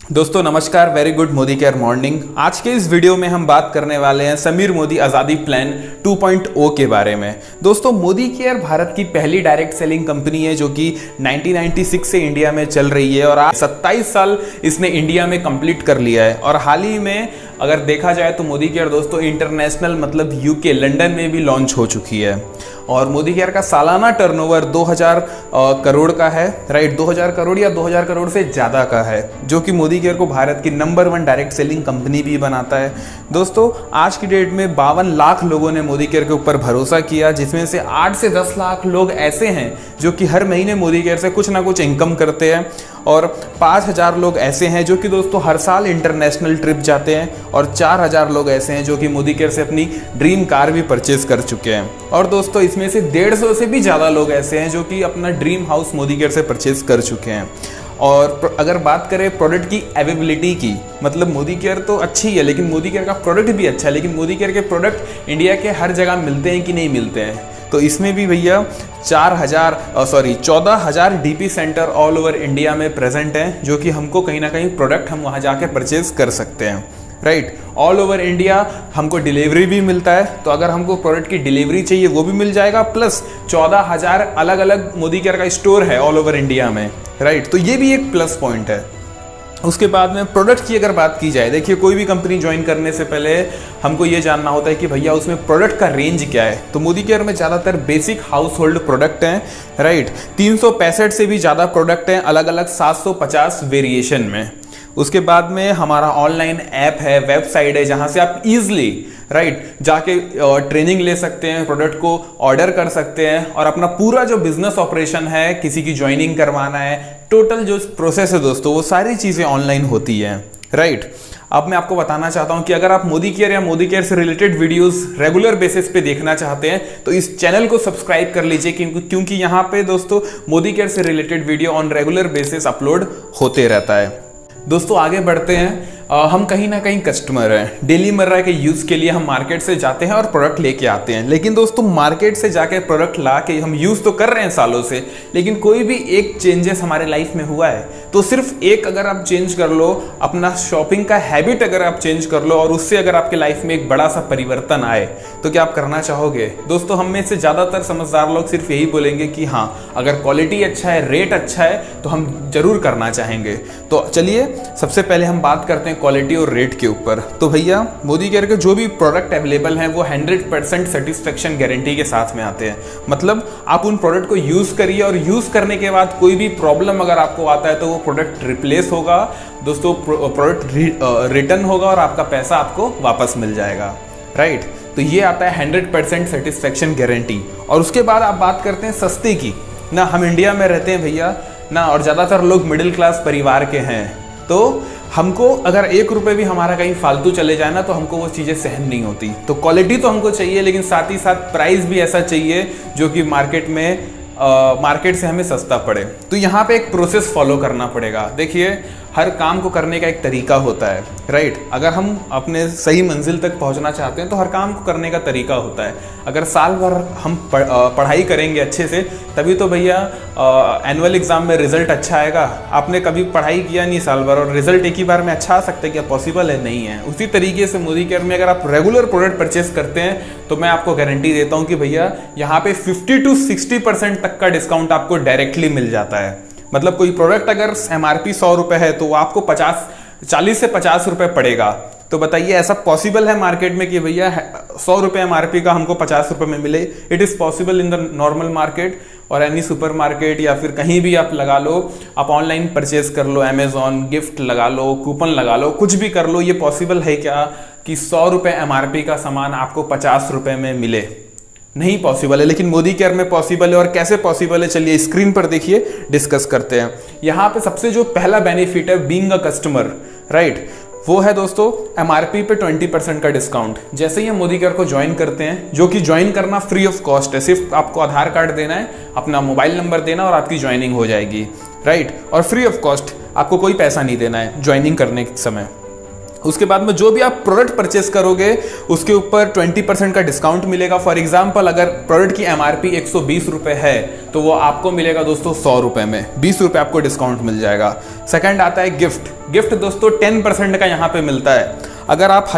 दोस्तों नमस्कार, very good Modi care morning. आज के इस वीडियो में हम बात करने वाले हैं समीर मोदी आज़ादी प्लान 2.0 के बारे में। दोस्तों मोदी केयर भारत की पहली डायरेक्ट सेलिंग कंपनी है जो कि 1996 से इंडिया में चल रही है और आज 27 साल इसने इंडिया में कंप्लीट कर लिया है। और हाल ही में अगर देखा जाए तो मोदी केयर दोस्तों इंटरनेशनल मतलब यूके लंदन में भी लॉन्च हो चुकी है। और मोदी केयर का सालाना टर्नओवर 2000 करोड़ का है, राइट, 2000 करोड़ या 2000 करोड़ से ज़्यादा का है, जो कि मोदी केयर को भारत की नंबर 1 डायरेक्ट सेलिंग कंपनी भी बनाता है। दोस्तों आज की डेट में 52 लाख लोगों ने मोदी केयर के ऊपर भरोसा किया, जिसमें से 8 से 10 लाख लोग ऐसे हैं जो कि हर महीने मोदी केयर से कुछ ना कुछ इनकम करते हैं और 5000 लोग ऐसे हैं जो कि दोस्तों हर साल इंटरनेशनल ट्रिप जाते हैं और 4000 लोग ऐसे हैं जो कि मोदी केयर से अपनी ड्रीम कार भी परचेज कर चुके हैं। और दोस्तों इसमें से 150 से भी ज़्यादा लोग ऐसे हैं जो कि अपना ड्रीम हाउस मोदी केयर से परचेज कर चुके हैं। और अगर बात करें प्रोडक्ट की अवेलेबिलिटी की, मतलब मोदी केयर तो अच्छी है लेकिन मोदी केयर का प्रोडक्ट भी अच्छा है, लेकिन मोदी केयर के प्रोडक्ट इंडिया के हर जगह मिलते हैं कि नहीं मिलते हैं। तो इसमें भी भैया 14,000 DP centre all over India में प्रेजेंट हैं, जो कि हमको कहीं ना कहीं प्रोडक्ट हम वहाँ जाके परचेज कर सकते हैं, राइट। ऑल ओवर इंडिया हमको डिलीवरी भी मिलता है, तो अगर हमको प्रोडक्ट की डिलीवरी चाहिए वो भी मिल जाएगा, प्लस 14,000 अलग अलग मोदी केयर का स्टोर है ऑल ओवर इंडिया में, राइट। तो ये भी एक प्लस पॉइंट है। उसके बाद में प्रोडक्ट की अगर बात की जाए, देखिए कोई भी कंपनी ज्वाइन करने से पहले हमको ये जानना होता है कि भैया उसमें प्रोडक्ट का रेंज क्या है। तो मोदी केयर में ज़्यादातर बेसिक हाउस होल्ड प्रोडक्ट हैं, राइट। 365 से भी ज़्यादा प्रोडक्ट हैं अलग अलग 750 वेरिएशन में। उसके बाद में हमारा ऑनलाइन ऐप है, वेबसाइट है, जहाँ से आप ईजिली, राइट, जाके ट्रेनिंग ले सकते हैं, प्रोडक्ट को ऑर्डर कर सकते हैं और अपना पूरा जो बिजनेस ऑपरेशन है, किसी की ज्वाइनिंग करवाना है, टोटल जो प्रोसेस है दोस्तों वो सारी चीज़ें ऑनलाइन होती हैं, राइट। अब मैं आपको बताना चाहता हूं कि अगर आप मोदी केयर या मोदी केयर से रिलेटेड वीडियोस रेगुलर बेसिस पे देखना चाहते हैं तो इस चैनल को सब्सक्राइब कर लीजिए, क्योंकि यहाँ पे दोस्तों मोदी केयर से related video on regular basis upload होते रहता है। दोस्तों आगे बढ़ते हैं। हम कहीं ना कहीं कस्टमर हैं, डेली मर्रा के यूज़ के लिए हम मार्केट से जाते हैं और प्रोडक्ट लेके आते हैं। लेकिन दोस्तों मार्केट से जाके प्रोडक्ट ला के हम यूज़ तो कर रहे हैं सालों से, लेकिन कोई भी एक चेंजेस हमारे लाइफ में हुआ है तो सिर्फ एक अगर आप चेंज कर लो, अपना शॉपिंग का हैबिट अगर आप चेंज कर लो और उससे अगर आपके लाइफ में एक बड़ा सा परिवर्तन आए तो क्या आप करना चाहोगे? दोस्तों हम में से ज़्यादातर समझदार लोग सिर्फ यही बोलेंगे कि हाँ, अगर क्वालिटी अच्छा है, रेट अच्छा है तो हम जरूर करना चाहेंगे। तो चलिए सबसे पहले हम बात करते हैं क्वालिटी और रेट के ऊपर। तो भैया मोदी केयर के जो भी प्रोडक्ट अवेलेबल हैं वो 100% सेटिस्फेक्शन गारंटी के साथ में आते हैं। मतलब आप उन प्रोडक्ट को यूज़ करिए और यूज़ करने के बाद कोई भी प्रॉब्लम अगर आपको आता है तो वो प्रोडक्ट रिप्लेस होगा दोस्तों, प्रोडक्ट रिटर्न होगा और आपका पैसा आपको वापस मिल जाएगा, राइट। तो ये आता है 100% सेटिस्फेक्शन गारंटी। और उसके बाद आप बात करते हैं सस्ते की ना, हम इंडिया में रहते हैं भैया ना, और ज़्यादातर लोग मिडिल क्लास परिवार के हैं, तो हमको अगर 1 रुपये भी हमारा कहीं फालतू चले जाए ना तो हमको वो चीज़ें सहन नहीं होती। तो क्वालिटी तो हमको चाहिए, लेकिन साथ ही साथ प्राइस भी ऐसा चाहिए जो कि मार्केट से हमें सस्ता पड़े। तो यहाँ पे एक प्रोसेस फॉलो करना पड़ेगा। देखिए हर काम को करने का एक तरीका होता है, राइट। अगर हम अपने सही मंजिल तक पहुँचना चाहते हैं तो हर काम को करने का तरीका होता है। अगर साल भर हम पढ़ाई करेंगे अच्छे से तभी तो भैया एनुअल एग्जाम में रिजल्ट अच्छा आएगा। आपने कभी पढ़ाई किया नहीं साल भर और रिजल्ट एक ही बार में अच्छा आ सकता है, क्या पॉसिबल है? नहीं है। उसी तरीके से मोदी केयर में अगर आप रेगुलर प्रोडक्ट परचेस करते हैं तो मैं आपको गारंटी देता हूँ कि भैया यहाँ पे 50 to 60% तक का डिस्काउंट आपको डायरेक्टली मिल जाता है। मतलब कोई प्रोडक्ट अगर MRP 100 रुपये है तो वो आपको 40 से 50 रुपये पड़ेगा। तो बताइए ऐसा पॉसिबल है मार्केट में कि भैया 100 रुपये MRP का हमको 50 रुपये में मिले? It is possible in the normal market और एनी सुपर मार्केट या फिर कहीं भी आप लगा लो, आप ऑनलाइन परचेज कर लो, अमेजॉन गिफ्ट लगा लो, कूपन लगा लो, कुछ भी कर लो। ये पॉसिबल है क्या कि 100 रुपये MRP का सामान आपको 50 रुपये में मिले? नहीं पॉसिबल है, लेकिन मोदी केयर में पॉसिबल है। और कैसे पॉसिबल है चलिए स्क्रीन पर देखिए, डिस्कस करते हैं। यहाँ पे सबसे जो पहला बेनिफिट है बीइंग अ कस्टमर, राइट, वो है दोस्तों MRP पे 20% का डिस्काउंट। जैसे ही हम मोदी केयर को ज्वाइन करते हैं, जो कि ज्वाइन करना फ्री ऑफ कॉस्ट है, सिर्फ आपको आधार कार्ड देना है, अपना मोबाइल नंबर देना और आपकी ज्वाइनिंग हो जाएगी, राइट। और फ्री ऑफ कॉस्ट, आपको कोई पैसा नहीं देना है ज्वाइनिंग करने के समय। उसके बाद में जो भी आप प्रोडक्ट परचेस करोगे उसके ऊपर 20% का डिस्काउंट मिलेगा। फॉर एग्जांपल अगर प्रोडक्ट की एमआरपी 120 रुपये है तो वो आपको मिलेगा दोस्तों 100 रुपये में, 20 रुपये आपको डिस्काउंट मिल जाएगा। सेकंड आता है गिफ्ट। गिफ्ट दोस्तों 10% का यहाँ पे मिलता है। अगर आप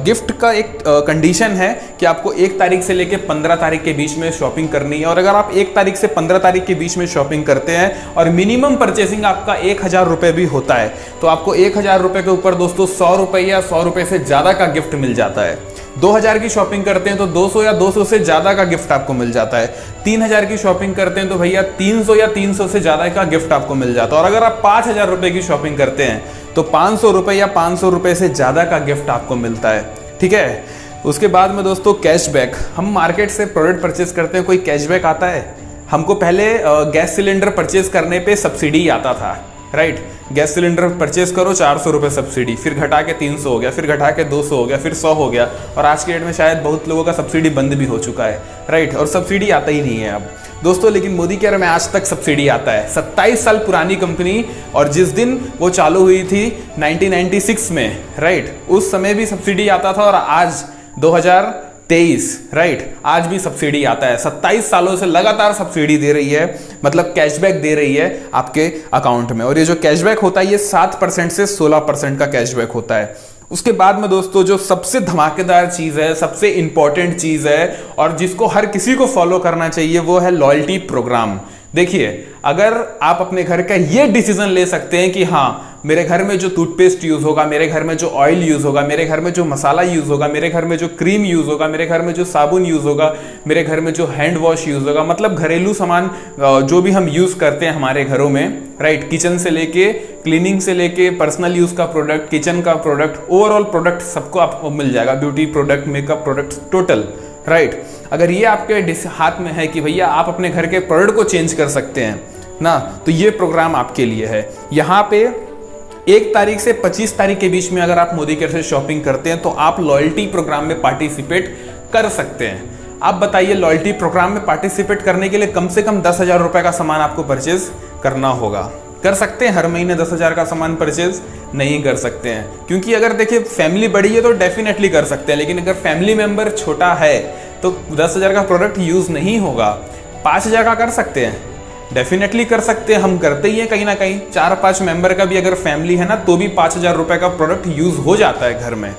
गिफ्ट का एक कंडीशन है कि आपको 1 तारीख से लेके 15 तारीख के बीच में शॉपिंग करनी है, और अगर आप 1 तारीख से 15 तारीख के बीच में शॉपिंग करते हैं और मिनिमम परचेसिंग आपका 1000 रुपये भी होता है तो आपको 1000 रुपये के ऊपर दोस्तों 100 रुपये या 100 रुपये से ज़्यादा का गिफ्ट मिल जाता है। 2000 की शॉपिंग करते हैं तो 200 या 200 से ज़्यादा का गिफ्ट आपको मिल जाता है। 3000 की शॉपिंग करते हैं तो भैया 300 या 300 से ज़्यादा का गिफ्ट आपको मिल जाता है। और अगर आप 5000 रुपये की शॉपिंग करते हैं तो 500 रुपये या 500 रुपये से ज़्यादा का गिफ्ट आपको मिलता है। ठीक है, उसके बाद में दोस्तों कैशबैक। हम मार्केट से प्रोडक्ट परचेज करते हैं, कोई कैशबैक आता है? हमको पहले गैस सिलेंडर परचेज करने पे सब्सिडी आता था, राइट। गैस सिलेंडर परचेज करो 400 रुपये सब्सिडी, फिर घटा के 300 हो गया, फिर घटा के 200 हो गया, फिर 100 हो गया, और आज के डेट में शायद बहुत लोगों का सब्सिडी बंद भी हो चुका है, राइट। और सब्सिडी आता ही नहीं है अब दोस्तों। लेकिन मोदी केयर में आज तक सब्सिडी आता है। 27 साल पुरानी कंपनी, और जिस दिन वो चालू हुई थी 1996 में, राइट, उस समय भी सब्सिडी आता था, और आज 2023, राइट, आज भी सब्सिडी आता है। 27 सालों से लगातार सब्सिडी दे रही है, मतलब कैशबैक दे रही है आपके अकाउंट में। और ये जो कैशबैक होता है ये 7% से 16% का कैशबैक होता है। उसके बाद में दोस्तों जो सबसे धमाकेदार चीज़ है, सबसे इंपॉर्टेंट चीज़ है, और जिसको हर किसी को फॉलो करना चाहिए, वो है लॉयल्टी प्रोग्राम। देखिए, अगर आप अपने घर का ये डिसीजन ले सकते हैं कि हाँ, मेरे घर में जो टूथपेस्ट यूज होगा, मेरे घर में जो ऑयल यूज होगा, मेरे घर में जो मसाला यूज होगा, मेरे घर में जो क्रीम यूज होगा, मेरे घर में जो साबुन यूज होगा, मेरे घर में जो हैंड वॉश यूज होगा, मतलब घरेलू सामान जो भी हम यूज करते हैं हमारे घरों में, राइट, किचन से लेके क्लीनिंग से लेके पर्सनल यूज का प्रोडक्ट, किचन का प्रोडक्ट, ओवरऑल प्रोडक्ट सबको आपको मिल जाएगा। Beauty product, makeup product, total, right. अगर ये आपके हाथ में है कि भैया आप अपने घर के प्रोडक्ट को चेंज कर सकते हैं ना, तो ये प्रोग्राम आपके लिए है। यहाँ पे 1 तारीख से 25 तारीख के बीच में अगर आप मोदी केयर से शॉपिंग करते हैं तो आप लॉयल्टी प्रोग्राम में पार्टिसिपेट कर सकते हैं। आप बताइए, लॉयल्टी प्रोग्राम में पार्टिसिपेट करने के लिए कम से कम 10,000 रुपये का सामान आपको परचेज करना होगा। कर सकते हैं हर महीने 10,000 का सामान परचेज? नहीं कर सकते हैं, क्योंकि अगर देखिए फैमिली बड़ी है तो डेफिनेटली कर सकते हैं, लेकिन अगर फैमिली मेंबर छोटा है तो 10,000 का प्रोडक्ट यूज नहीं होगा। 5,000 का कर सकते हैं, डेफिनेटली कर सकते हैं, हम करते ही हैं कहीं ना कहीं। 4-5 मेंबर का भी अगर फैमिली है ना तो भी 5,000 रुपये का प्रोडक्ट यूज हो जाता है घर में।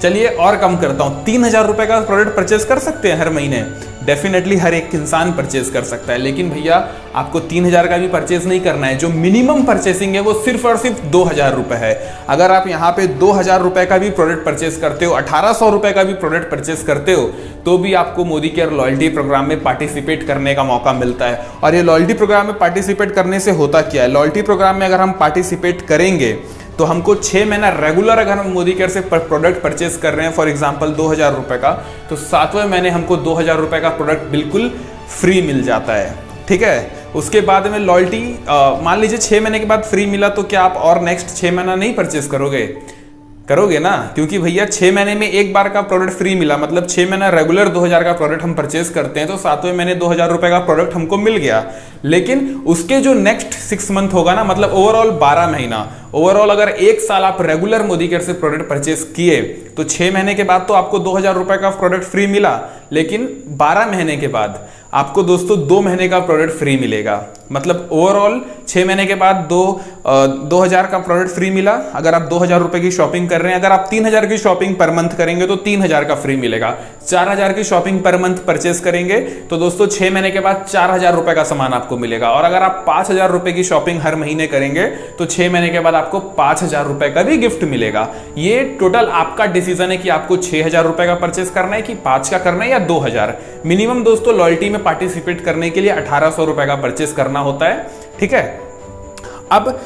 चलिए और कम करता हूँ, 3,000 रुपये का प्रोडक्ट परचेज कर सकते हैं हर महीने? डेफिनेटली हर एक इंसान परचेज कर सकता है, लेकिन भैया आपको 3,000 का भी परचेज नहीं करना है। जो मिनिमम परचेसिंग है वो सिर्फ और सिर्फ 2,000 रुपये है। अगर आप यहाँ पे 2,000 रुपये का भी प्रोडक्ट परचेज करते हो, 1,800 रुपये का भी प्रोडक्ट परचेज करते हो, तो भी आपको मोदी केयर लॉयल्टी प्रोग्राम में पार्टिसिपेट करने का मौका मिलता है। और ये लॉयल्टी प्रोग्राम में पार्टिसिपेट करने से होता क्या है? लॉयल्टी प्रोग्राम में अगर हम पार्टिसिपेट करेंगे तो हमको 6 महीना रेगुलर, अगर हम मोदी केयर से प्रोडक्ट परचेज कर रहे हैं फॉर एग्जांपल 2,000 रुपये का, तो 7वें महीने हमको 2,000 रुपये का प्रोडक्ट बिल्कुल फ्री मिल जाता है। ठीक है, उसके बाद में लॉयल्टी मान लीजिए 6 महीने के बाद फ्री मिला, तो क्या आप और नेक्स्ट 6 महीना नहीं परचेज करोगे? करोगे ना, क्योंकि भैया 6 महीने में एक बार का प्रोडक्ट फ्री मिला, मतलब 6 महीना रेगुलर 2,000 का प्रोडक्ट हम परचेज करते हैं तो 7वें महीने 2,000 रुपये का प्रोडक्ट हमको मिल गया। लेकिन उसके जो नेक्स्ट 6 मंथ होगा ना, मतलब ओवरऑल 12 महीना, ओवरऑल अगर 1 साल आप रेगुलर मोदी केयर से प्रोडक्ट परचेज किए तो 6 महीने के बाद तो आपको 2,000 रुपये का प्रोडक्ट फ्री मिला, लेकिन 12 महीने के बाद आपको दोस्तों 2 महीने का प्रोडक्ट फ्री मिलेगा। मतलब ओवरऑल 6 महीने के बाद 2,000 का प्रोडक्ट फ्री मिला। अगर आप 2,000 रुपये की शॉपिंग कर रहे हैं, अगर आप 3,000 की शॉपिंग पर मंथ करेंगे तो 3,000 का फ्री मिलेगा। 4,000 की शॉपिंग पर मंथ परचेज करेंगे तो दोस्तों 6 महीने के बाद 4,000 रुपये का सामान आपको मिलेगा। और अगर आप 5,000 रुपये की शॉपिंग हर महीने करेंगे तो 6 महीने के बाद आपको 5,000 रुपये का भी गिफ्ट मिलेगा। ये टोटल आपका डिसीजन है कि आपको 6,000 रुपये का परचेज करना है कि 5 का करना है या 2,000। मिनिमम दोस्तों लॉयल्टी में पार्टिसिपेट करने के लिए 1,800 रुपये का परचेज करना होता है। ठीक है, अब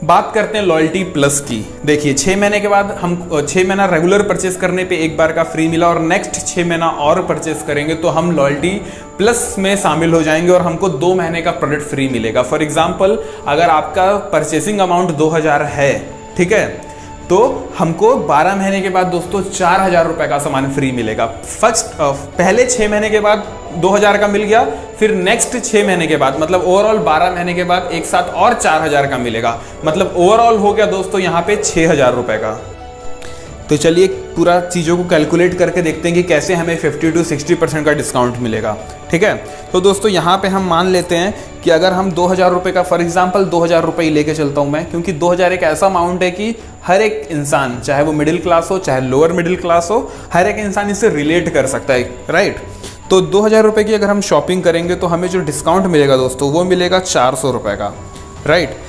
बात करते हैं लॉयल्टी प्लस की। देखिए 6 महीने के बाद हम 6 महीना रेगुलर परचेस करने पे एक बार का फ्री मिला और नेक्स्ट 6 महीना और परचेस करेंगे तो हम लॉयल्टी प्लस में शामिल हो जाएंगे और हमको 2 महीने का प्रोडक्ट फ्री मिलेगा। फॉर एग्जांपल अगर आपका परचेसिंग अमाउंट 2,000 है, ठीक है, तो हमको 12 महीने के बाद दोस्तों 4,000 रुपये का सामान फ्री मिलेगा। पहले 6 महीने के बाद 2,000 का मिल गया, फिर नेक्स्ट 6 महीने के बाद मतलब ओवरऑल 12 महीने के बाद एक साथ और 4,000 का मिलेगा। मतलब ओवरऑल हो गया दोस्तों यहाँ पे 6,000 रुपये का। तो चलिए पूरा चीज़ों को कैलकुलेट करके देखते हैं कि कैसे हमें 50 to 60% का डिस्काउंट मिलेगा। ठीक है, तो दोस्तों यहाँ पे हम मान लेते हैं कि अगर हम 2000 रुपये का, फॉर एग्जांपल 2000 रुपये लेके चलता हूँ मैं, क्योंकि 2000 एक ऐसा अमाउंट है कि हर एक इंसान, चाहे वो मिडिल क्लास हो चाहे लोअर मिडिल क्लास हो, हर एक इंसान इससे रिलेट कर सकता है, राइट। तो 2000 रुपये की अगर हम शॉपिंग करेंगे तो हमें जो डिस्काउंट मिलेगा दोस्तों वो मिलेगा 400 रुपये का, राइट।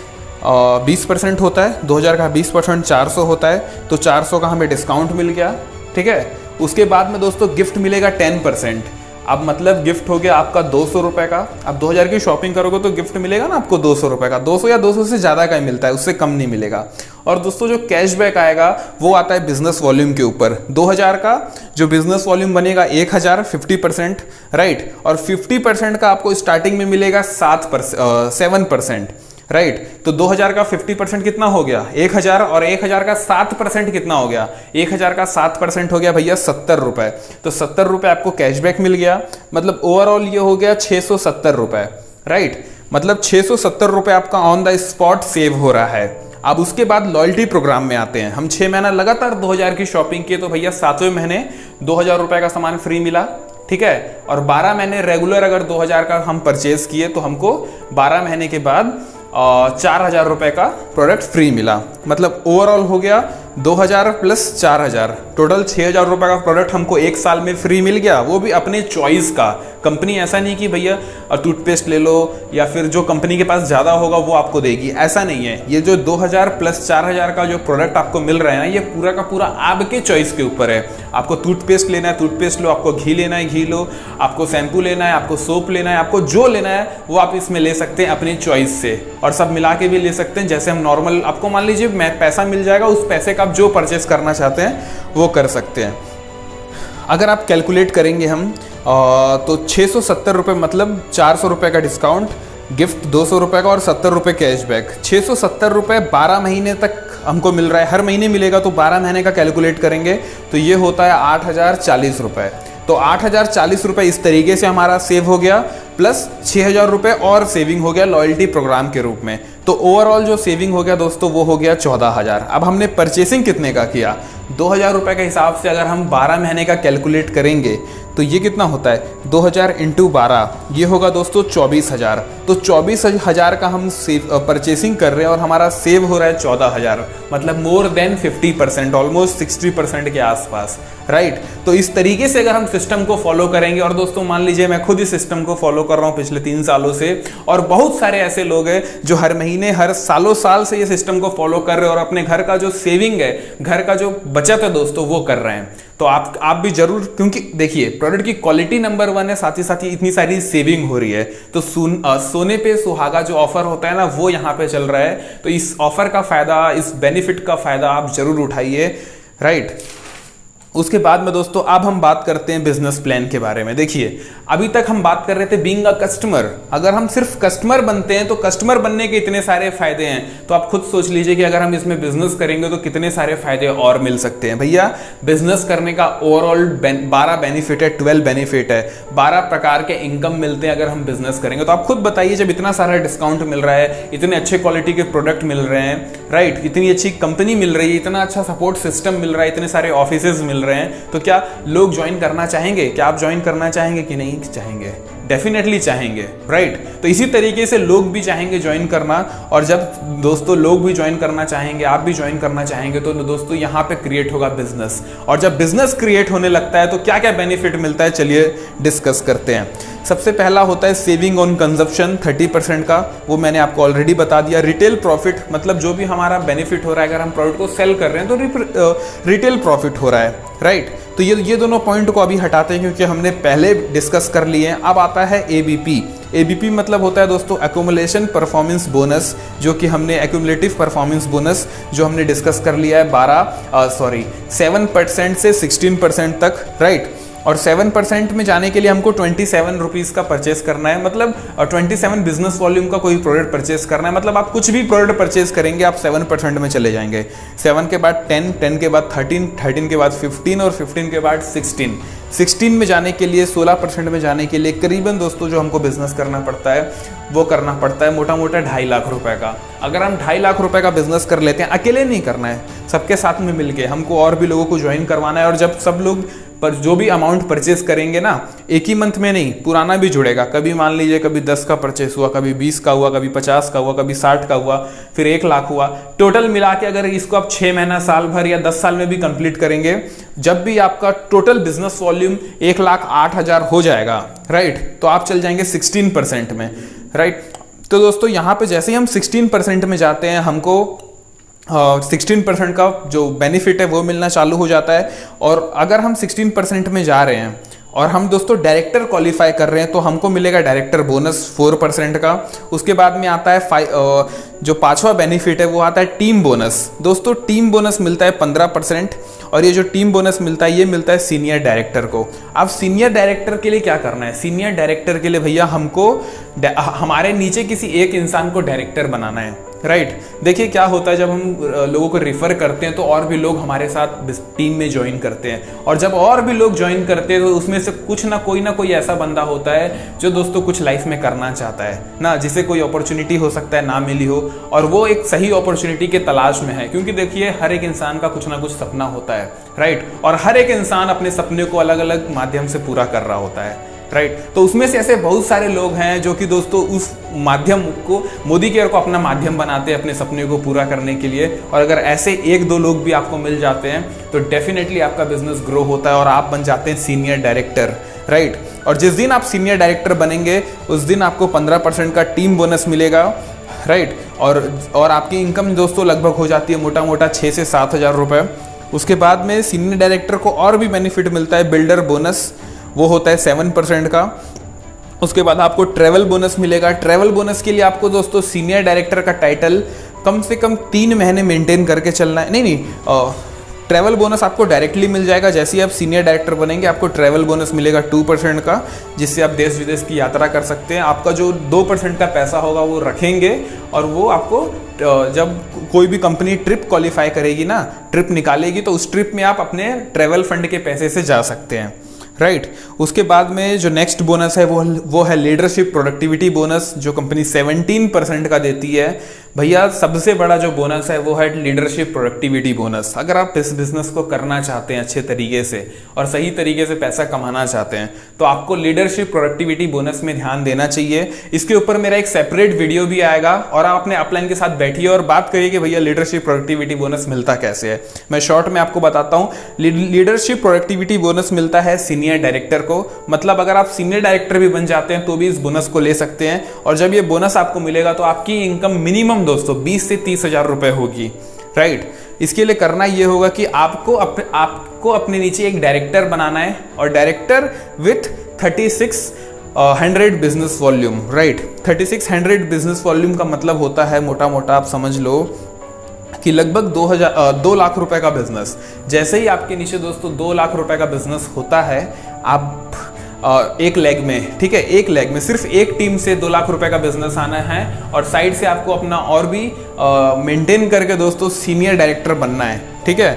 20% होता है, 2000 का 20% 400 होता है, तो 400 का हमें डिस्काउंट मिल गया। ठीक है, उसके बाद में दोस्तों गिफ्ट मिलेगा 10%। अब मतलब गिफ्ट हो गया आपका 200 रुपये का। अब 2000 की शॉपिंग करोगे तो गिफ्ट मिलेगा ना आपको 200 रुपये का, 200 या 200 से ज़्यादा का ही मिलता है, उससे कम नहीं मिलेगा। और दोस्तों जो कैशबैक आएगा वो आता है बिजनेस वॉल्यूम के ऊपर। 2000 का जो बिजनेस वॉल्यूम बनेगा 1000, 50%, राइट। और 50% का आपको स्टार्टिंग में मिलेगा 7%, राइट। तो 2000 का 50% कितना हो गया 1000, और 1000 का 7% कितना हो गया, 1000 का 7% हो गया भैया 70 रुपये। तो 70 रुपये आपको कैशबैक मिल गया, मतलब ओवरऑल ये हो गया 670 रुपये, राइट। मतलब 670 रुपये आपका ऑन द स्पॉट सेव हो रहा है। अब उसके बाद लॉयल्टी प्रोग्राम में आते हैं। हम 6 महीना लगातार 2000 की शॉपिंग किए तो भैया 7वें महीने 2000 रुपये का सामान फ्री मिला। ठीक है, और 12 महीने रेगुलर अगर 2000 का हम परचेज किए तो हमको 12 महीने के बाद 4000 रुपये का प्रोडक्ट फ्री मिला। मतलब ओवरऑल हो गया 2000 प्लस 4000, टोटल 6000 रुपये का प्रोडक्ट हमको एक साल में फ्री मिल गया, वो भी अपने चॉइस का। कंपनी ऐसा नहीं कि भैया टूथपेस्ट ले लो या फिर जो कंपनी के पास ज़्यादा होगा वो आपको देगी, ऐसा नहीं है। ये जो 2000 प्लस 4000 का जो प्रोडक्ट आपको मिल रहा है ना, ये पूरा का पूरा आपके चॉइस के ऊपर है। आपको टूथपेस्ट लेना है टूथपेस्ट लो, आपको घी लेना है घी लो, आपको शैम्पू लेना है, आपको सोप लेना है, आपको जो लेना है वो आप इसमें ले सकते हैं अपनी चॉइस से, और सब मिला के भी ले सकते हैं। जैसे हम नॉर्मल, आपको मान लीजिए पैसा मिल जाएगा, उस पैसे का आप जो परचेस करना चाहते हैं वो कर सकते हैं। अगर आप कैलकुलेट करेंगे हम तो 670 रुपये, मतलब 400 रुपये का डिस्काउंट, गिफ्ट 200 रुपये का और 70 रुपये कैशबैक, 670 रुपये 12 महीने तक हमको मिल रहा है। हर महीने मिलेगा तो 12 महीने का कैलकुलेट करेंगे तो ये होता है 8040 रुपये। तो 8040 रुपये इस तरीके से हमारा सेव हो गया, प्लस 6000 रुपये और सेविंग हो गया लॉयल्टी प्रोग्राम के रूप में। तो ओवरऑल जो सेविंग हो गया दोस्तों वो हो गया 14000। अब हमने परचेसिंग कितने का किया, 2000 रुपये के हिसाब से अगर हम 12 महीने का कैलकुलेट करेंगे तो ये कितना होता है, 2000 × 12, ये होगा दोस्तों 24000। तो 24000 का हम परचेसिंग कर रहे हैं और हमारा सेव हो रहा है 14000, मतलब मोर देन 50%, ऑलमोस्ट 60% के आसपास, राइट। तो इस तरीके से अगर हम सिस्टम को फॉलो करेंगे, और दोस्तों मान लीजिए मैं खुद इस सिस्टम को फॉलो कर रहा हूँ पिछले 3 सालों से, और बहुत सारे ऐसे लोग हैं जो हर महीने, हर सालों साल से ये सिस्टम को फॉलो कर रहे हैं और अपने घर का जो सेविंग है, घर का जो बचत है दोस्तों वो कर रहे हैं। तो आप भी जरूर, क्योंकि देखिए प्रोडक्ट की क्वालिटी नंबर 1 है, साथ ही इतनी सारी सेविंग हो रही है। तो सोने पे सुहागा जो ऑफर होता है ना, वो यहाँ पे चल रहा है। तो इस ऑफर का फायदा, इस बेनिफिट का फायदा आप जरूर उठाइए, राइट। उसके बाद में दोस्तों अब हम बात करते हैं बिजनेस प्लान के बारे में। देखिए अभी तक हम बात कर रहे थे बीइंग अ कस्टमर। अगर हम सिर्फ कस्टमर बनते हैं तो कस्टमर बनने के इतने सारे फायदे हैं, तो आप खुद सोच लीजिए कि अगर हम इसमें बिजनेस करेंगे तो कितने सारे फायदे और मिल सकते हैं। भैया बिजनेस करने का ओवरऑल 12 बेनिफिट है, 12 बेनिफिट है, 12 प्रकार के इनकम मिलते हैं अगर हम बिजनेस करेंगे। तो आप खुद बताइए, जब इतना सारा डिस्काउंट मिल रहा है, इतने अच्छे क्वालिटी के प्रोडक्ट मिल रहे हैं, राइट, इतनी अच्छी कंपनी मिल रही है, इतना अच्छा सपोर्ट सिस्टम मिल रहा है, इतने सारे ऑफिसेज मिल रहे हैं, तो क्या लोग ज्वाइन करना चाहेंगे? क्या आप ज्वाइन करना चाहेंगे कि नहीं चाहेंगे? डेफिनेटली चाहेंगे, राइट। तो इसी तरीके से लोग भी चाहेंगे ज्वाइन करना, और जब दोस्तों लोग भी ज्वाइन करना चाहेंगे, आप भी ज्वाइन करना चाहेंगे, तो दोस्तों यहाँ पे क्रिएट होगा बिजनेस। और जब बिजनेस क्रिएट होने लगता है तो क्या क्या बेनिफिट मिलता है, चलिए डिस्कस करते हैं। सबसे पहला होता है सेविंग ऑन कंजप्शन 30% का, वो मैंने आपको ऑलरेडी बता दिया। रिटेल प्रॉफिट, मतलब जो भी हमारा बेनिफिट हो रहा है, अगर हम प्रोडक्ट को सेल कर रहे हैं तो रिटेल प्रॉफिट हो रहा है, राइट। तो ये दोनों पॉइंट को अभी हटाते हैं क्योंकि हमने पहले डिस्कस कर लिए हैं। अब आता है एबीपी। एबीपी मतलब होता है दोस्तों एक्यूमुलेशन परफॉर्मेंस बोनस, जो कि हमने एक्यूमुलेटिव परफॉर्मेंस बोनस जो हमने डिस्कस कर लिया है 7% से 16% तक, राइट। और 7% में जाने के लिए हमको 27 रुपीज़ का परचेस करना है, मतलब 27 बिजनेस वॉल्यूम का कोई प्रोडक्ट परचेस करना है। मतलब आप कुछ भी प्रोडक्ट परचेस करेंगे आप 7% में चले जाएंगे। 7 के बाद 10, 10 के बाद 13, 13 के बाद 15 और 15 के बाद 16, 16 में जाने के लिए 16% में जाने के लिए करीबन दोस्तों जो हमको बिजनेस करना पड़ता है वो करना पड़ता है मोटा मोटा 2.5 लाख रुपए का। अगर हम 2.5 लाख रुपए का बिजनेस कर लेते हैं, अकेले नहीं करना है, सबके साथ में मिलके हमको और भी लोगों को ज्वाइन करवाना है। और जब सब लोग पर जो भी अमाउंट परचेस करेंगे ना, एक ही मंथ में नहीं, पुराना भी जुड़ेगा। कभी मान लीजिए कभी 10 का परचेस हुआ, कभी 20 का हुआ, कभी 50 का हुआ, कभी 60 का हुआ, फिर 1 लाख हुआ। टोटल मिला के अगर इसको आप 6 महीना, साल भर या 10 साल में भी कंप्लीट करेंगे, जब भी आपका टोटल बिजनेस वॉल्यूम 1,08,000 हो जाएगा, राइट, तो आप चल जाएंगे 16% में, राइट। तो दोस्तों यहाँ पे जैसे ही हम 16% में जाते हैं, हमको 16% का जो बेनिफिट है वो मिलना चालू हो जाता है। और अगर हम 16% में जा रहे हैं और हम दोस्तों डायरेक्टर क्वालिफाई कर रहे हैं तो हमको मिलेगा डायरेक्टर बोनस 4% का। उसके बाद में आता है जो 5वां बेनिफिट है वो आता है टीम बोनस। दोस्तों टीम बोनस मिलता है 15%, और ये जो टीम बोनस मिलता है ये मिलता है सीनियर डायरेक्टर को। अब सीनियर डायरेक्टर के लिए क्या करना है? सीनियर डायरेक्टर के लिए भैया हमको हमारे नीचे किसी एक इंसान को डायरेक्टर बनाना है, राइट। देखिए क्या होता है, जब हम लोगों को रिफर करते हैं तो और भी लोग हमारे साथ टीम में ज्वाइन करते हैं, और जब और भी लोग ज्वाइन करते हैं तो उसमें से कुछ ना कोई ऐसा बंदा होता है जो दोस्तों कुछ लाइफ में करना चाहता है ना, जिसे कोई अपॉर्चुनिटी हो सकता है ना मिली हो, और वो एक सही अपॉर्चुनिटी के तलाश में है। क्योंकि देखिए हर एक इंसान का कुछ ना कुछ सपना होता है, राइट, और हर एक इंसान अपने सपने को अलग अलग माध्यम से पूरा कर रहा होता है, राइट। तो उसमें से ऐसे बहुत सारे लोग हैं जो कि दोस्तों उस माध्यम को, मोदी केयर को अपना माध्यम बनाते हैं अपने सपने को पूरा करने के लिए। और अगर ऐसे 1-2 लोग भी आपको मिल जाते हैं तो डेफिनेटली आपका बिजनेस ग्रो होता है और आप बन जाते हैं सीनियर डायरेक्टर, राइट। और जिस दिन आप सीनियर डायरेक्टर बनेंगे उस दिन आपको 15% का टीम बोनस मिलेगा, राइट। और आपकी इनकम दोस्तों लगभग हो जाती है मोटा मोटा 6 से 7 हज़ार रुपये। उसके बाद में सीनियर डायरेक्टर को और भी बेनिफिट मिलता है, बिल्डर बोनस, वो होता है 7% का। उसके बाद आपको ट्रैवल बोनस मिलेगा। ट्रैवल बोनस के लिए आपको दोस्तों सीनियर डायरेक्टर का टाइटल कम से कम 3 महीने मेंटेन करके चलना है। नहीं, ट्रैवल बोनस आपको डायरेक्टली मिल जाएगा। जैसे ही आप सीनियर डायरेक्टर बनेंगे आपको ट्रैवल बोनस मिलेगा 2% का, जिससे आप देश विदेश की यात्रा कर सकते हैं। आपका जो 2% का पैसा होगा वो रखेंगे, और वो आपको जब कोई भी कंपनी ट्रिप क्वालिफाई करेगी ना, ट्रिप निकालेगी, तो उस ट्रिप में आप अपने ट्रैवल फंड के पैसे से जा सकते हैं, राइट। उसके बाद में जो नेक्स्ट बोनस है वो है लीडरशिप प्रोडक्टिविटी बोनस, जो कंपनी 17% का देती है। भैया सबसे बड़ा जो बोनस है वो है लीडरशिप प्रोडक्टिविटी बोनस। अगर आप इस बिजनेस को करना चाहते हैं अच्छे तरीके से और सही तरीके से पैसा कमाना चाहते हैं तो आपको लीडरशिप प्रोडक्टिविटी बोनस में ध्यान देना चाहिए। इसके ऊपर मेरा एक सेपरेट वीडियो भी आएगा, और आप अपने अपलाइन के साथ बैठिए और बात करिए कि भैया लीडरशिप प्रोडक्टिविटी बोनस मिलता कैसे है। मैं शॉर्ट में आपको बताता हूँ। लीडरशिप प्रोडक्टिविटी बोनस मिलता है सीनियर डायरेक्टर को। मतलब अगर आप सीनियर डायरेक्टर भी बन जाते हैं तो भी इस बोनस को ले सकते हैं, और जब ये बोनस आपको मिलेगा तो आपकी इनकम मिनिमम दोस्तों 20 से 30 हज़ार रुपए होगी, राइट। इसके लिए करना ये होगा कि आपको अपने नीचे एक डायरेक्टर बनाना है, और director with 3600 business volume, right. 3600 business volume का मतलब होता है मोटा मोटा आप समझ लो कि लगभग 2 लाख रुपए का बिजनेस। जैसे ही आपके नीचे दोस्तों 2 लाख रुपए का बिजनेस होता है, आप एक लेग में, ठीक है, एक लेग में सिर्फ एक टीम से 2 लाख रुपए का बिजनेस आना है, और साइड से आपको अपना और भी मेंटेन करके दोस्तों सीनियर डायरेक्टर बनना है, ठीक है।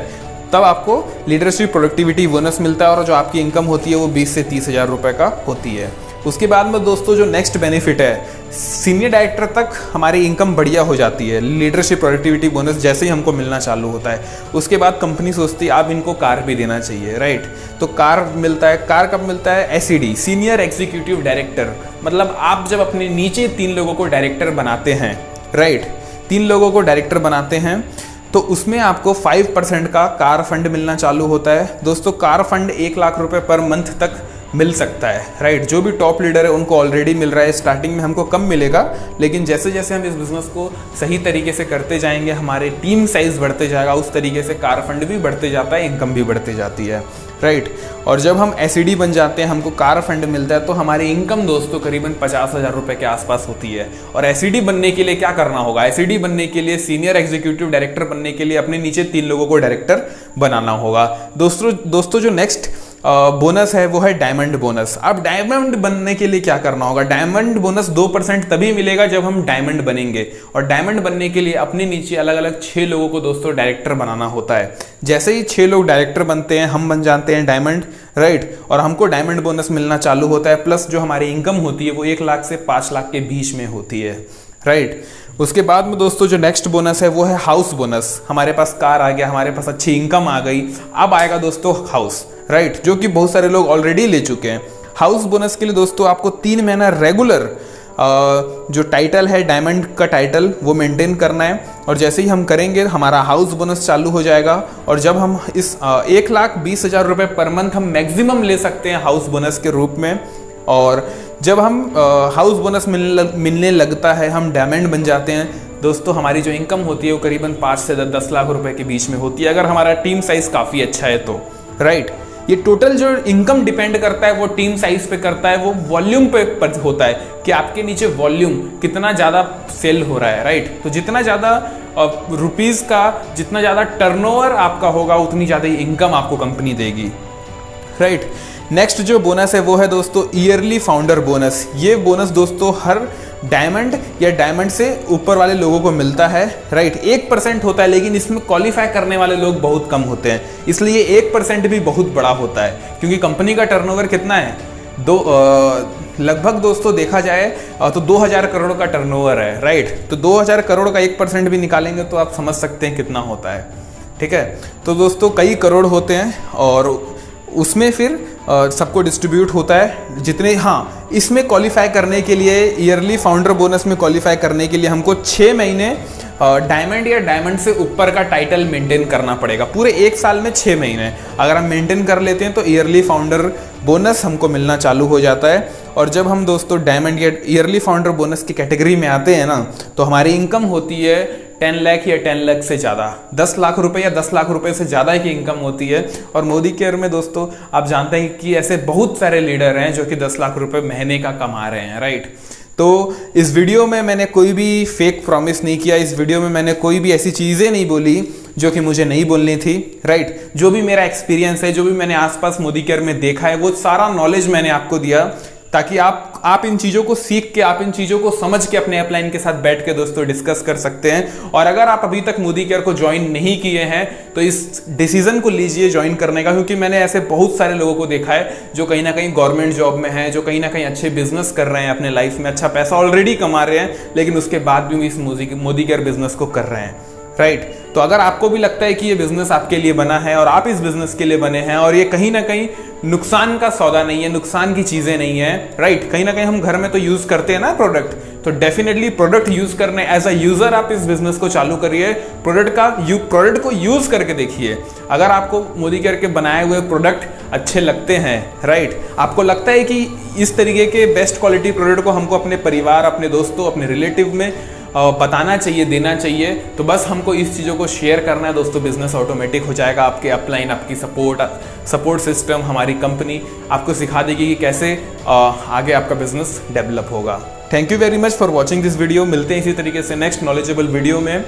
तब आपको लीडरशिप प्रोडक्टिविटी बोनस मिलता है, और जो आपकी इनकम होती है वो 20 से 30 हज़ार रुपए का होती है। उसके बाद में दोस्तों जो नेक्स्ट बेनिफिट है, सीनियर डायरेक्टर तक हमारी इनकम बढ़िया हो जाती है। लीडरशिप प्रोडक्टिविटी बोनस जैसे ही हमको मिलना चालू होता है, उसके बाद कंपनी सोचती है आप इनको कार भी देना चाहिए, राइट। तो कार मिलता है। कार कब मिलता है? SED, senior executive director. मतलब आप जब अपने नीचे 3 लोगों को डायरेक्टर बनाते हैं, राइट, 3 लोगों को डायरेक्टर बनाते हैं, तो उसमें आपको 5% का कार फंड मिलना चालू होता है। दोस्तों कार फंड 1 लाख रुपए पर मंथ तक मिल सकता है, राइट। जो भी टॉप लीडर है उनको ऑलरेडी मिल रहा है। स्टार्टिंग में हमको कम मिलेगा, लेकिन जैसे जैसे हम इस बिजनेस को सही तरीके से करते जाएंगे, हमारे टीम साइज बढ़ते जाएगा, उस तरीके से कार फंड भी बढ़ते जाता है, इनकम भी बढ़ती जाती है, राइट। और जब हम एसईडी बन जाते हैं, हमको कार फंड मिलता है, तो हमारी इनकम दोस्तों करीबन 50 हज़ार रुपये के आसपास होती है। और एसईडी बनने के लिए क्या करना होगा? एसईडी बनने के लिए, सीनियर एग्जीक्यूटिव डायरेक्टर बनने के लिए अपने नीचे 3 लोगों को डायरेक्टर बनाना होगा। दोस्तों जो नेक्स्ट बोनस है वो है डायमंड बोनस। अब डायमंड बनने के लिए क्या करना होगा? डायमंड बोनस 2% तभी मिलेगा जब हम डायमंड बनेंगे, और डायमंड बनने के लिए अपने नीचे अलग अलग 6 लोगों को दोस्तों डायरेक्टर बनाना होता है। जैसे ही 6 लोग डायरेक्टर बनते हैं हम बन जाते हैं डायमंड, राइट, और हमको डायमंड बोनस मिलना चालू होता है। प्लस जो हमारी इनकम होती है वो 1 लाख से 5 लाख के बीच में होती है, राइट। उसके बाद में दोस्तों जो नेक्स्ट बोनस है वो है हाउस बोनस। हमारे पास कार आ गया, हमारे पास अच्छी इनकम आ गई, अब आएगा दोस्तों हाउस, राइट, जो कि बहुत सारे लोग ऑलरेडी ले चुके हैं। हाउस बोनस के लिए दोस्तों आपको 3 महीना रेगुलर जो टाइटल है डायमंड का टाइटल वो मेंटेन करना है, और जैसे ही हम करेंगे हमारा हाउस बोनस चालू हो जाएगा। और जब हम इस 1,20,000 रुपये पर मंथ हम मैक्सिमम ले सकते हैं हाउस बोनस के रूप में। और जब हम हाउस बोनस मिलने लगता है, हम डायमंड बन जाते हैं दोस्तों, हमारी जो इनकम होती है वो करीबन 5 से 10 लाख रुपए के बीच में होती है, अगर हमारा टीम साइज काफ़ी अच्छा है तो, राइट। ये टोटल जो इनकम डिपेंड करता है वो टीम साइज पे करता है, वो वॉल्यूम पे होता है कि आपके नीचे वॉल्यूम कितना ज़्यादा सेल हो रहा है, राइट। तो जितना ज़्यादा रुपीज़ का जितना ज़्यादा टर्नओवर आपका होगा उतनी ज़्यादा इनकम आपको कंपनी देगी, राइट। नेक्स्ट जो बोनस है वो है दोस्तों ईयरली फाउंडर बोनस। ये बोनस दोस्तों हर डायमंड या डायमंड से ऊपर वाले लोगों को मिलता है, राइट। 1% होता है, लेकिन इसमें क्वालिफाई करने वाले लोग बहुत कम होते हैं, इसलिए 1% भी बहुत बड़ा होता है, क्योंकि कंपनी का टर्नओवर कितना है, लगभग दोस्तों देखा जाए तो 2000 करोड़ का टर्नओवर है, राइट। तो 2000 करोड़ का 1% भी निकालेंगे तो आप समझ सकते हैं कितना होता है, ठीक है। तो दोस्तों कई करोड़ होते हैं, और उसमें फिर सबको डिस्ट्रीब्यूट होता है जितने, हाँ, इसमें क्वालिफाई करने के लिए ईयरली फाउंडर बोनस में क्वालिफाई करने के लिए हमको 6 महीने डायमंड या डायमंड से ऊपर का टाइटल मेंटेन करना पड़ेगा। पूरे 1 साल में 6 महीने अगर हम मेंटेन कर लेते हैं तो ईयरली फाउंडर बोनस हमको मिलना चालू हो जाता है। और जब हम दोस्तों डायमंड या ईयरली फाउंडर बोनस की कैटेगरी में आते हैं ना, तो हमारी इनकम होती है 10 लाख या 10 लाख से ज़्यादा, 10 लाख रुपए या 10 लाख रुपए से ज़्यादा की इनकम होती है। और मोदी केयर में दोस्तों आप जानते हैं कि ऐसे बहुत सारे लीडर हैं जो कि 10 लाख रुपए महीने का कमा रहे हैं, राइट। तो इस वीडियो में मैंने कोई भी फेक प्रॉमिस नहीं किया, इस वीडियो में मैंने कोई भी ऐसी चीज़ें नहीं बोली जो कि मुझे नहीं बोलनी थी, राइट। जो भी मेरा एक्सपीरियंस है, जो भी मैंने आसपास मोदी केयर में देखा है, वो सारा नॉलेज मैंने आपको दिया, ताकि आप इन चीज़ों को सीख के, आप इन चीज़ों को समझ के अपने अपलाइन के साथ बैठ के दोस्तों डिस्कस कर सकते हैं। और अगर आप अभी तक मोदी केयर को ज्वाइन नहीं किए हैं तो इस डिसीजन को लीजिए ज्वाइन करने का, क्योंकि मैंने ऐसे बहुत सारे लोगों को देखा है जो कहीं ना कहीं गवर्नमेंट जॉब में है, जो कहीं ना कहीं अच्छे बिजनेस कर रहे हैं, अपने लाइफ में अच्छा पैसा ऑलरेडी कमा रहे हैं, लेकिन उसके बाद भी इस मोदी केयर बिजनेस को कर रहे हैं, राइट। तो अगर आपको भी लगता है कि ये बिजनेस आपके लिए बना है और आप इस बिजनेस के लिए बने हैं और ये कहीं ना कहीं नुकसान का सौदा नहीं है, नुकसान की चीजें नहीं है, राइट। कहीं ना कहीं हम घर में तो यूज करते हैं ना प्रोडक्ट, तो डेफिनेटली प्रोडक्ट यूज करने एज अ यूजर आप इस बिजनेस को चालू करिए, प्रोडक्ट को यूज करके देखिए। अगर आपको मोदी केयर के बनाए हुए प्रोडक्ट अच्छे लगते हैं, राइट, आपको लगता है कि इस तरीके के बेस्ट क्वालिटी प्रोडक्ट को हमको अपने परिवार, अपने दोस्तों, अपने रिलेटिव में बताना चाहिए, देना चाहिए, तो बस हमको इस चीज़ों को शेयर करना है दोस्तों। बिजनेस ऑटोमेटिक हो जाएगा, आपके अपलाइन, आपकी सपोर्ट सिस्टम, हमारी कंपनी आपको सिखा देगी कि कैसे आगे आपका बिजनेस डेवलप होगा। Thank you very much for watching this video. मिलते हैं इसी तरीके से नेक्स्ट नॉलेजेबल वीडियो में।